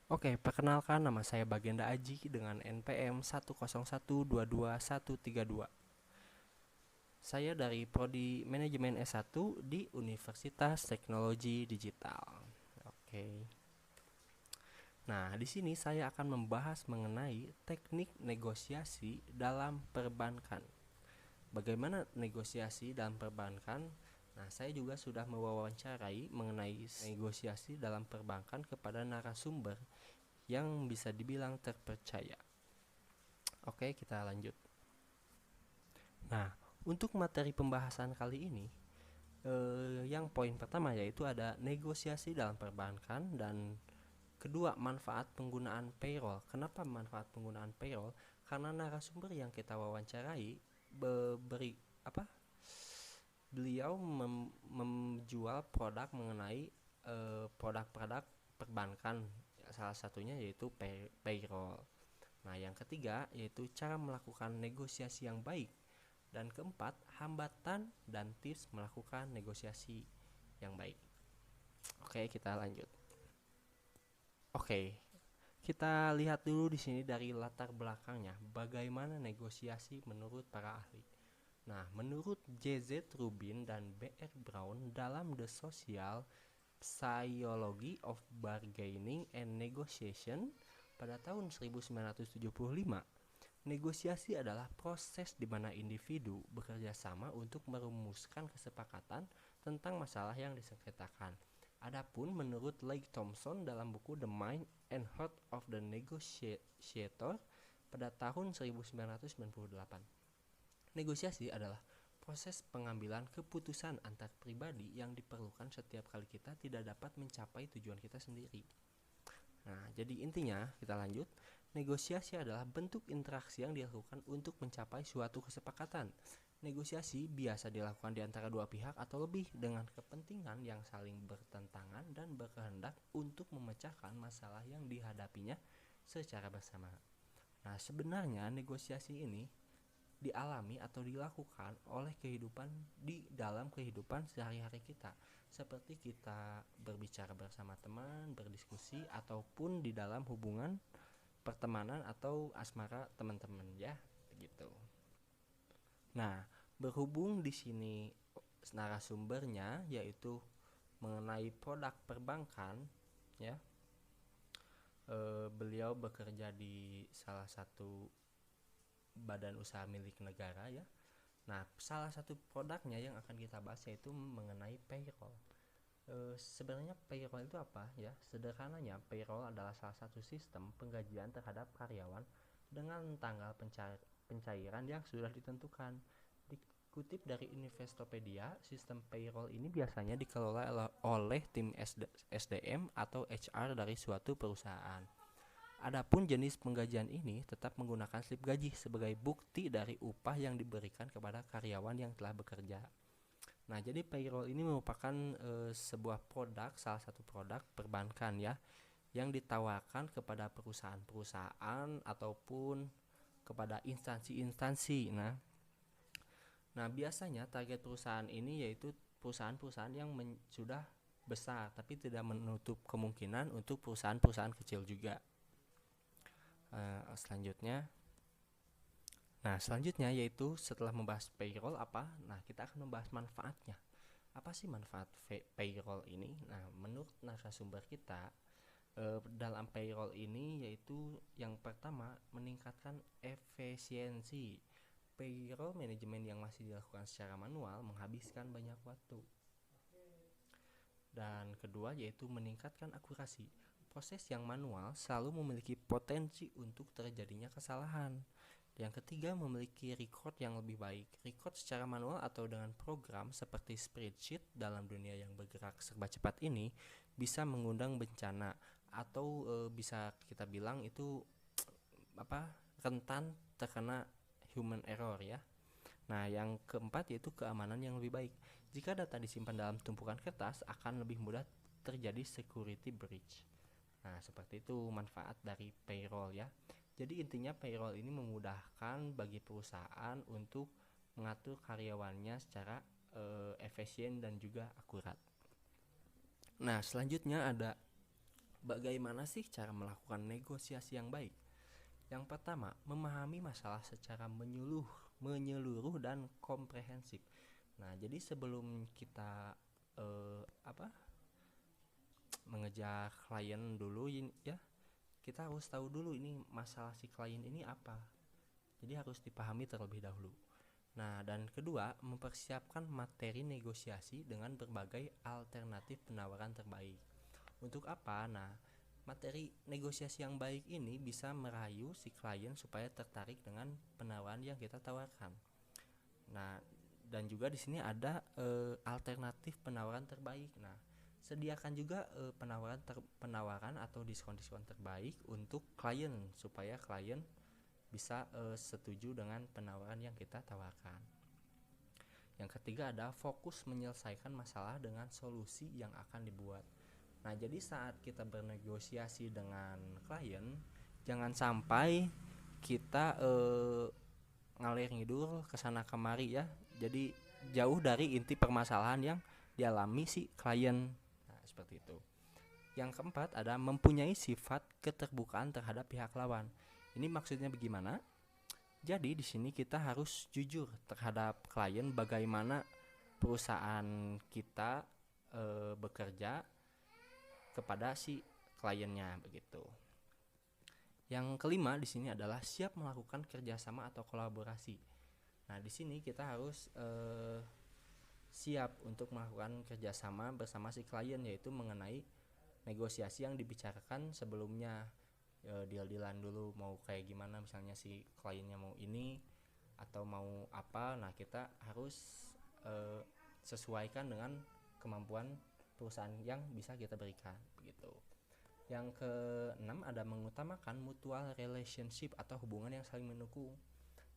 Oke, perkenalkan nama saya Bagenda Aji dengan NPM 101221132. Saya dari Prodi Manajemen S1 di Universitas Teknologi Digital. Oke. Nah, di sini saya akan membahas mengenai teknik negosiasi dalam perbankan. Bagaimana negosiasi dalam perbankan? Nah, saya juga sudah mewawancarai mengenai negosiasi dalam perbankan kepada narasumber yang bisa dibilang terpercaya. Oke, kita lanjut. Nah, untuk materi pembahasan kali ini, yang poin pertama yaitu ada negosiasi dalam perbankan, dan kedua, manfaat penggunaan payroll. Kenapa manfaat penggunaan payroll? Karena narasumber yang kita wawancarai beri apa? Beliau menjual produk mengenai produk-produk perbankan. Salah satunya yaitu payroll. Nah, yang ketiga yaitu cara melakukan negosiasi yang baik. Dan keempat, hambatan dan tips melakukan negosiasi yang baik. Oke, kita lanjut. Oke, kita lihat dulu di sini dari latar belakangnya, bagaimana negosiasi menurut para ahli. Nah, menurut J.Z. Rubin dan B.R. Brown dalam The Social Psychology of Bargaining and Negotiation pada tahun 1975, negosiasi adalah proses di mana individu bekerja sama untuk merumuskan kesepakatan tentang masalah yang disengketakan. Adapun menurut Leigh Thompson dalam buku The Mind and Heart of the Negotiator pada tahun 1998, negosiasi adalah proses pengambilan keputusan antar pribadi yang diperlukan setiap kali kita tidak dapat mencapai tujuan kita sendiri. Nah, jadi intinya kita lanjut. Negosiasi adalah bentuk interaksi yang dilakukan untuk mencapai suatu kesepakatan. Negosiasi biasa dilakukan di antara dua pihak atau lebih dengan kepentingan yang saling bertentangan dan berkehendak untuk memecahkan masalah yang dihadapinya secara bersama. Nah, sebenarnya negosiasi ini dialami atau dilakukan oleh kehidupan di dalam kehidupan sehari-hari kita, seperti kita berbicara bersama teman, berdiskusi, ataupun di dalam hubungan pertemanan atau asmara teman-teman ya, begitu. Nah, berhubung di sini narasumbernya yaitu mengenai produk perbankan ya, beliau bekerja di salah satu badan usaha milik negara ya. Nah, salah satu produknya yang akan kita bahas yaitu mengenai payroll. Sebenarnya payroll itu apa ya? Sederhananya, payroll adalah salah satu sistem penggajian terhadap karyawan dengan tanggal pencairan yang sudah ditentukan. Dikutip dari Investopedia, sistem payroll ini biasanya dikelola oleh tim SDM atau HR dari suatu perusahaan. Adapun jenis penggajian ini tetap menggunakan slip gaji sebagai bukti dari upah yang diberikan kepada karyawan yang telah bekerja. Nah, jadi payroll ini merupakan sebuah produk, salah satu produk perbankan ya, yang ditawarkan kepada perusahaan-perusahaan ataupun kepada instansi-instansi. Nah, biasanya target perusahaan ini yaitu perusahaan-perusahaan yang sudah besar, tapi tidak menutup kemungkinan untuk perusahaan-perusahaan kecil juga. Selanjutnya, selanjutnya yaitu setelah membahas payroll apa? Nah, kita akan membahas manfaatnya. Apa sih manfaat payroll ini? Nah, menurut narasumber kita, dalam payroll ini yaitu yang pertama, meningkatkan efisiensi. Payroll manajemen yang masih dilakukan secara manual menghabiskan banyak waktu. Dan kedua yaitu meningkatkan akurasi. Proses yang manual selalu memiliki potensi untuk terjadinya kesalahan. Yang ketiga, memiliki record yang lebih baik. Record secara manual atau dengan program seperti spreadsheet dalam dunia yang bergerak serba cepat ini bisa mengundang bencana atau bisa kita bilang itu rentan terkena human error ya. Nah, yang keempat yaitu keamanan yang lebih baik. Jika data disimpan dalam tumpukan kertas, akan lebih mudah terjadi security breach. Nah, seperti itu manfaat dari payroll ya. Jadi intinya payroll ini memudahkan bagi perusahaan untuk mengatur karyawannya secara efisien dan juga akurat. Nah, selanjutnya ada Bagaimana sih cara melakukan negosiasi yang baik? Yang pertama, memahami masalah secara menyeluruh dan komprehensif. Nah, jadi sebelum kita apa mengejar klien dulu ya, kita harus tahu dulu ini masalah si klien ini apa. Jadi harus dipahami terlebih dahulu. Nah, dan kedua, mempersiapkan materi negosiasi dengan berbagai alternatif penawaran terbaik. Untuk apa? Nah, materi negosiasi yang baik ini bisa merayu si klien supaya tertarik dengan penawaran yang kita tawarkan. Nah, dan juga di sini ada alternatif penawaran terbaik. Nah, sediakan juga penawaran atau diskon-diskon terbaik untuk klien supaya klien bisa setuju dengan penawaran yang kita tawarkan. Yang ketiga ada fokus menyelesaikan masalah dengan solusi yang akan dibuat. Nah, jadi saat kita bernegosiasi dengan klien, jangan sampai kita ngalir ngidul kesana kemari ya. Jadi jauh dari inti permasalahan yang dialami si klien. Nah, seperti itu. Yang keempat ada mempunyai sifat keterbukaan terhadap pihak lawan. Ini maksudnya bagaimana? Jadi di sini kita harus jujur terhadap klien bagaimana perusahaan kita bekerja kepada si kliennya begitu. Yang kelima di sini adalah siap melakukan kerjasama atau kolaborasi. Nah, di sini kita harus siap untuk melakukan kerjasama bersama si klien, yaitu mengenai negosiasi yang dibicarakan sebelumnya. Deal-dealan dulu mau kayak gimana, misalnya si kliennya mau ini atau mau apa. Nah, kita harus sesuaikan dengan kemampuan perusahaan yang bisa kita berikan begitu. Yang keenam ada mengutamakan mutual relationship atau hubungan yang saling mendukung.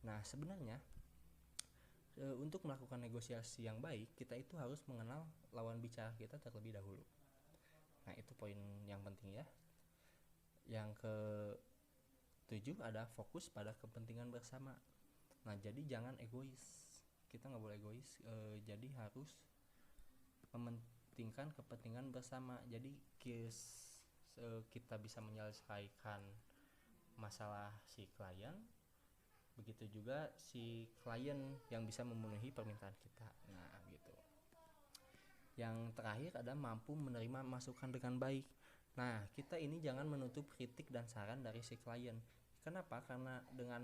Nah, sebenarnya untuk melakukan negosiasi yang baik, kita itu harus mengenal lawan bicara kita terlebih dahulu. Nah, itu poin yang penting ya. Yang ke-7 ada fokus pada kepentingan bersama. Nah, jadi jangan egois. Kita nggak boleh egois. Jadi harus mementingkan kepentingan bersama. Jadi kita bisa menyelesaikan masalah si klien, begitu juga si klien yang bisa memenuhi permintaan kita. Nah, gitu. Yang terakhir ada mampu menerima masukan dengan baik. Nah, kita ini jangan menutup kritik dan saran dari si klien. Kenapa? Karena dengan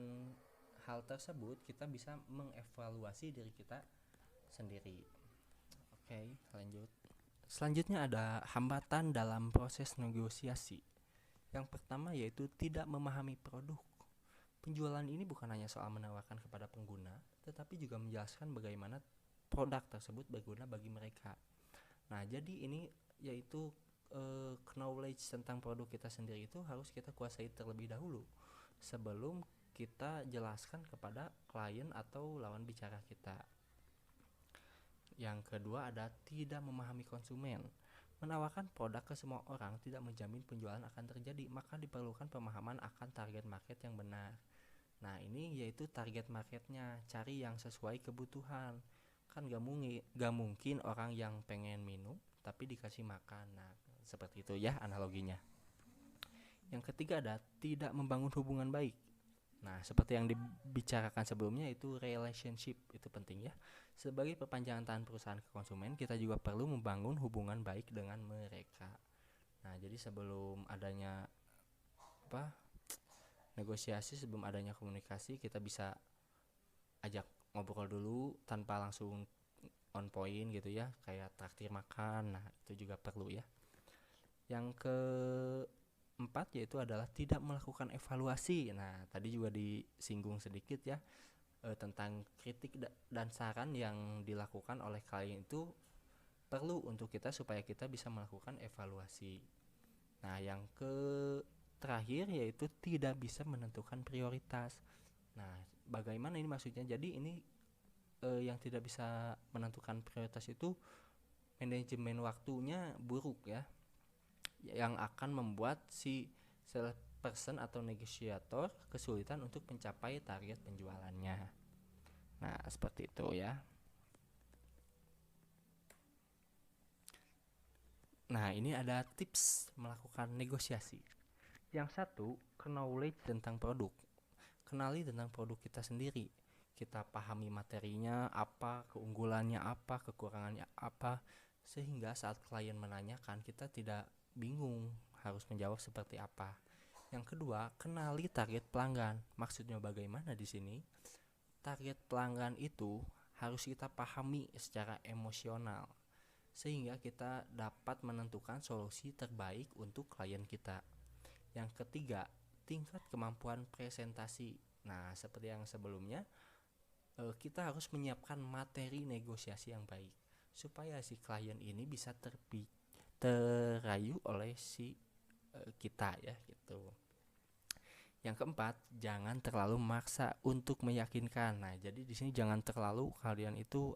hal tersebut kita bisa mengevaluasi diri kita sendiri. Oke, lanjut. Selanjutnya ada hambatan dalam proses negosiasi. Yang pertama yaitu tidak memahami produk. Penjualan ini bukan hanya soal menawarkan kepada pengguna, tetapi juga menjelaskan bagaimana produk tersebut berguna bagi mereka. Nah, jadi ini yaitu knowledge tentang produk kita sendiri itu harus kita kuasai terlebih dahulu sebelum kita jelaskan kepada klien atau lawan bicara kita. Yang kedua ada tidak memahami konsumen. Menawarkan produk ke semua orang tidak menjamin penjualan akan terjadi, maka diperlukan pemahaman akan target market yang benar. Nah, ini yaitu target marketnya, cari yang sesuai kebutuhan. Kan gak mungkin orang yang pengen minum tapi dikasih makan. Nah, seperti itu ya analoginya. Yang ketiga ada tidak membangun hubungan baik. Nah, seperti yang dibicarakan sebelumnya itu relationship itu penting ya. Sebagai perpanjangan tangan perusahaan ke konsumen, kita juga perlu membangun hubungan baik dengan mereka. Nah, jadi sebelum adanya negosiasi, sebelum adanya komunikasi, kita bisa ajak ngobrol dulu tanpa langsung on point gitu ya, kayak traktir makan. Nah, itu juga perlu ya. Yang keempat yaitu adalah tidak melakukan evaluasi. Nah, tadi juga disinggung sedikit ya tentang kritik dan saran yang dilakukan oleh klien itu perlu untuk kita supaya kita bisa melakukan evaluasi. Nah, yang terakhir yaitu tidak bisa menentukan prioritas. Nah, bagaimana ini maksudnya? Jadi ini yang tidak bisa menentukan prioritas itu manajemen waktunya buruk ya, yang akan membuat si salesperson atau negosiator kesulitan untuk mencapai target penjualannya. Nah, seperti itu ya. Nah, ini ada tips melakukan negosiasi. Yang satu, knowledge tentang produk. Kenali tentang produk kita sendiri. Kita pahami materinya apa, keunggulannya apa, kekurangannya apa, sehingga saat klien menanyakan kita tidak bingung harus menjawab seperti apa. Yang kedua, kenali target pelanggan. Maksudnya bagaimana di sini? Target pelanggan itu harus kita pahami secara emosional sehingga kita dapat menentukan solusi terbaik untuk klien kita. Yang ketiga, tingkat kemampuan presentasi. Nah, seperti yang sebelumnya, kita harus menyiapkan materi negosiasi yang baik supaya si klien ini bisa terayu oleh si kita ya gitu. Yang keempat, jangan terlalu maksa untuk meyakinkan. Nah, jadi di sini jangan terlalu kalian itu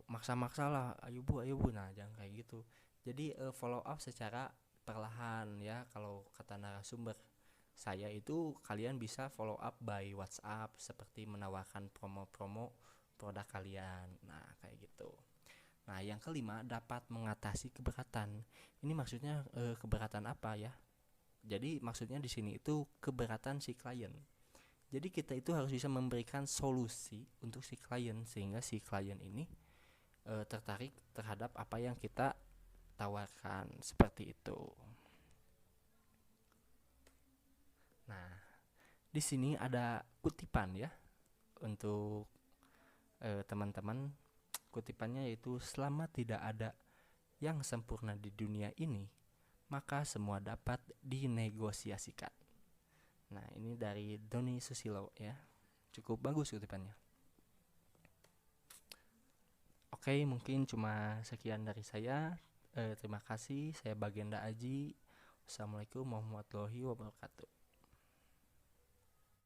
maksa-maksa lah, ayo bu, nah jangan kayak gitu. Jadi follow up secara perlahan ya. Kalau kata narasumber saya itu, kalian bisa follow up by WhatsApp seperti menawarkan promo-promo produk kalian. Nah, kayak gitu. Nah, yang kelima, dapat mengatasi keberatan. Ini maksudnya keberatan apa ya? Jadi maksudnya di sini itu keberatan si klien. Jadi kita itu harus bisa memberikan solusi untuk si klien sehingga si klien ini tertarik terhadap apa yang kita tawarkan, seperti itu. Nah, di sini ada kutipan ya untuk teman-teman. Kutipannya yaitu, selama tidak ada yang sempurna di dunia ini, maka semua dapat dinegosiasikan. Nah, ini dari Doni Susilo ya. Cukup bagus kutipannya. Oke, mungkin cuma sekian dari saya. Terima kasih. Saya Bagenda Aji. Assalamualaikum warahmatullahi wabarakatuh.